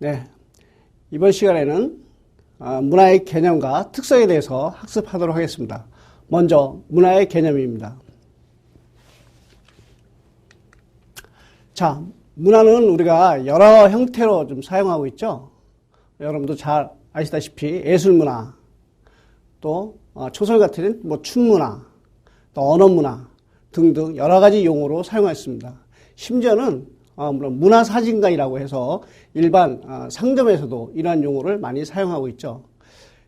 네, 이번 시간에는 문화의 개념과 특성에 대해서 학습하도록 하겠습니다. 먼저 문화의 개념입니다. 자, 문화는 우리가 여러 형태로 좀 사용하고 있죠. 여러분도 잘 아시다시피 예술문화, 또 초설 같은 춤문화, 또 언어문화 등등 여러 가지 용어로 사용했습니다. 심지어는 물론 문화사진관이라고 해서 일반 상점에서도 이러한 용어를 많이 사용하고 있죠.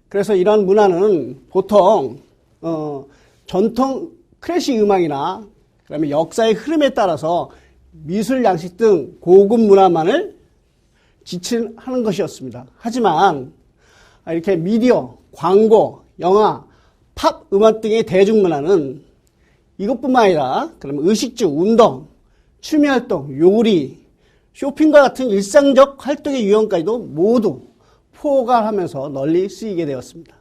그래서 이러한 문화는 보통 전통 클래식 음악이나 그다음에 역사의 흐름에 따라서 미술 양식 등 고급 문화만을 지칭하는 것이었습니다. 하지만 이렇게 미디어, 광고, 영화, 팝, 음악 등의 대중문화는 이것뿐만 아니라 그러면 의식주, 운동, 취미활동, 요리, 쇼핑과 같은 일상적 활동의 유형까지도 모두 포괄하면서 널리 쓰이게 되었습니다.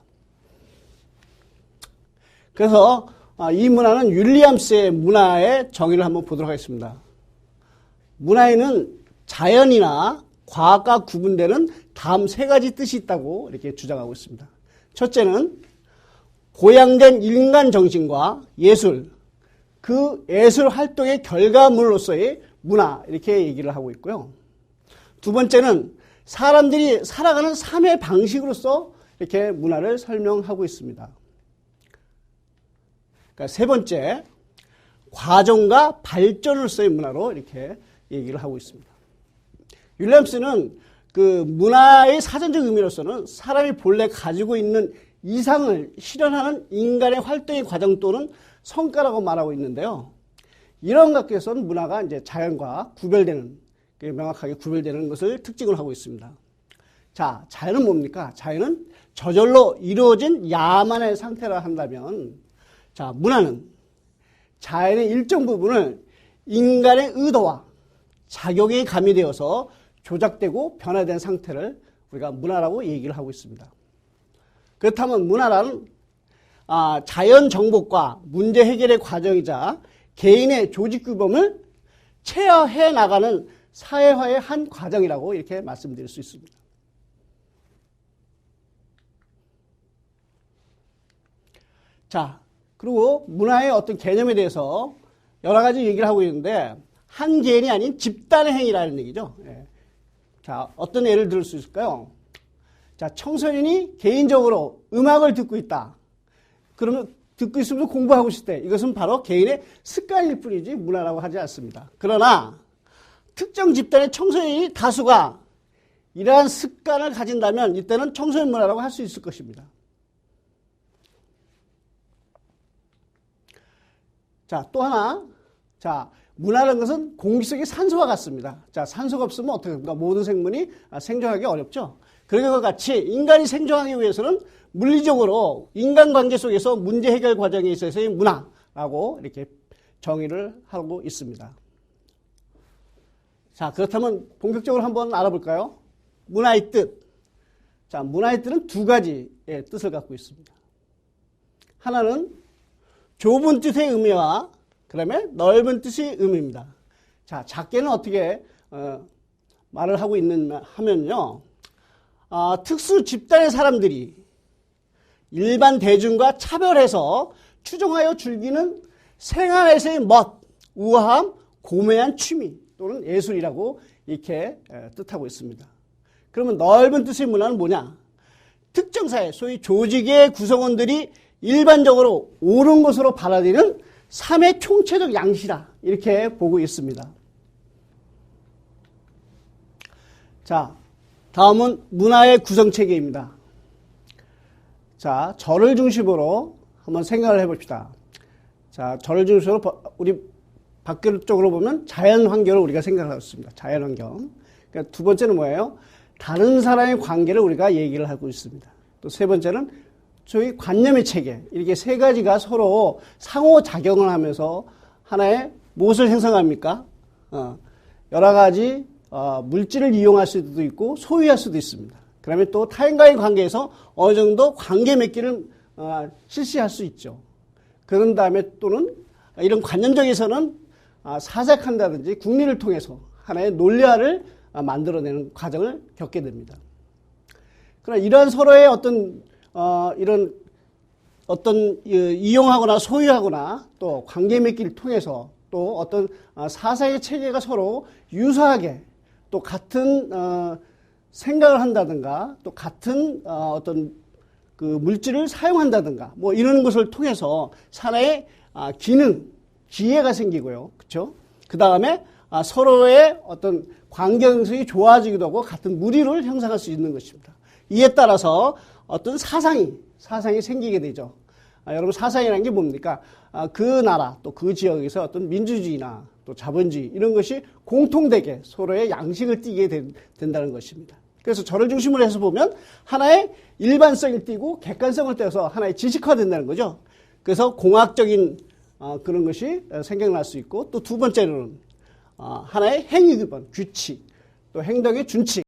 그래서 이 문화는 윌리엄스의 문화의 정의를 한번 보도록 하겠습니다. 문화에는 자연이나 과학과 구분되는 다음 세 가지 뜻이 있다고 이렇게 주장하고 있습니다. 첫째는 고양된 인간 정신과 예술, 그 예술 활동의 결과물로서의 문화 이렇게 얘기를 하고 있고요. 두 번째는 사람들이 살아가는 삶의 방식으로서 이렇게 문화를 설명하고 있습니다. 그러니까 세 번째, 과정과 발전으로서의 문화로 이렇게 얘기를 하고 있습니다. 윌리엄스는 그 문화의 사전적 의미로서는 사람이 본래 가지고 있는 이상을 실현하는 인간의 활동의 과정 또는 성과라고 말하고 있는데요. 이런 각도에서는 문화가 이제 자연과 구별되는, 명확하게 구별되는 것을 특징을 하고 있습니다. 자, 자연은 뭡니까? 자연은 저절로 이루어진 야만의 상태라 한다면, 자, 문화는 자연의 일정 부분을 인간의 의도와 작용이 가미되어서 조작되고 변화된 상태를 우리가 문화라고 얘기를 하고 있습니다. 그렇다면 문화란 자연 정복과 문제 해결의 과정이자 개인의 조직 규범을 체화해 나가는 사회화의 한 과정이라고 이렇게 말씀드릴 수 있습니다. 자, 그리고 문화의 어떤 개념에 대해서 여러 가지 얘기를 하고 있는데 한 개인이 아닌 집단의 행위라는 얘기죠. 예. 자, 어떤 예를 들을 수 있을까요? 자, 청소년이 개인적으로 음악을 듣고 있다. 그러면 듣고 있으면서 공부하고 있을 때 이것은 바로 개인의 습관일 뿐이지 문화라고 하지 않습니다. 그러나 특정 집단의 청소년이 다수가 이러한 습관을 가진다면 이때는 청소년 문화라고 할 수 있을 것입니다. 자, 또 하나. 자, 문화라는 것은 공기 속의 산소와 같습니다. 자, 산소가 없으면 어떻게 됩니까? 모든 생물이 생존하기 어렵죠. 그런 것 같이 인간이 생존하기 위해서는 물리적으로 인간관계 속에서 문제 해결 과정에 있어서의 문화라고 이렇게 정의를 하고 있습니다. 자, 그렇다면 본격적으로 한번 알아볼까요? 문화의 뜻. 자, 문화의 뜻은 두 가지의 뜻을 갖고 있습니다. 하나는 좁은 뜻의 의미와 그다음에 넓은 뜻의 의미입니다. 자, 작게는 어떻게 말을 하고 있느냐 하면요. 특수 집단의 사람들이 일반 대중과 차별해서 추종하여 즐기는 생활에서의 멋, 우아함, 고매한 취미 또는 예술이라고 이렇게 뜻하고 있습니다. 그러면 넓은 뜻의 문화는 뭐냐? 특정 사회, 소위 조직의 구성원들이 일반적으로 옳은 것으로 받아들이는 삶의 총체적 양식이다. 이렇게 보고 있습니다. 자, 다음은 문화의 구성체계입니다. 자, 저를 중심으로 한번 생각을 해봅시다. 자, 저를 중심으로 우리 밖쪽으로 보면 자연 환경을 우리가 생각하고 있습니다. 자연 환경. 그러니까 두 번째는 뭐예요? 다른 사람의 관계를 우리가 얘기를 하고 있습니다. 또 세 번째는 저희 관념의 체계, 이렇게 세 가지가 서로 상호작용을 하면서 하나의 무엇을 형성합니까? 여러 가지 물질을 이용할 수도 있고 소유할 수도 있습니다. 그러면 또 타인과의 관계에서 어느 정도 관계 맺기를 실시할 수 있죠. 그런 다음에 또는 이런 관념적에서는 사색한다든지 국리를 통해서 하나의 논리화를 만들어내는 과정을 겪게 됩니다. 그러나 이러한 서로의 이런 이용하거나 소유하거나 또 관계 맺기를 통해서 또 어떤 사상의 체계가 서로 유사하게 또 같은 생각을 한다든가 또 같은 어떤 그 물질을 사용한다든가 뭐 이런 것을 통해서 사회의 기능, 기회가 생기고요. 그렇죠? 그 다음에 서로의 어떤 관계 형성이 좋아지기도 하고 같은 무리를 형성할 수 있는 것입니다. 이에 따라서 어떤 사상이 생기게 되죠. 여러분 사상이라는 게 뭡니까? 그 나라 또 그 지역에서 어떤 민주주의나 또 자본주의 이런 것이 공통되게 서로의 양식을 띠게 된다는 것입니다. 그래서 저를 중심으로 해서 보면 하나의 일반성을 띠고 객관성을 떼서 하나의 지식화된다는 거죠. 그래서 공학적인 그런 것이 생각날 수 있고 또 두 번째로는 하나의 행위 기본, 규칙, 또 행동의 준칙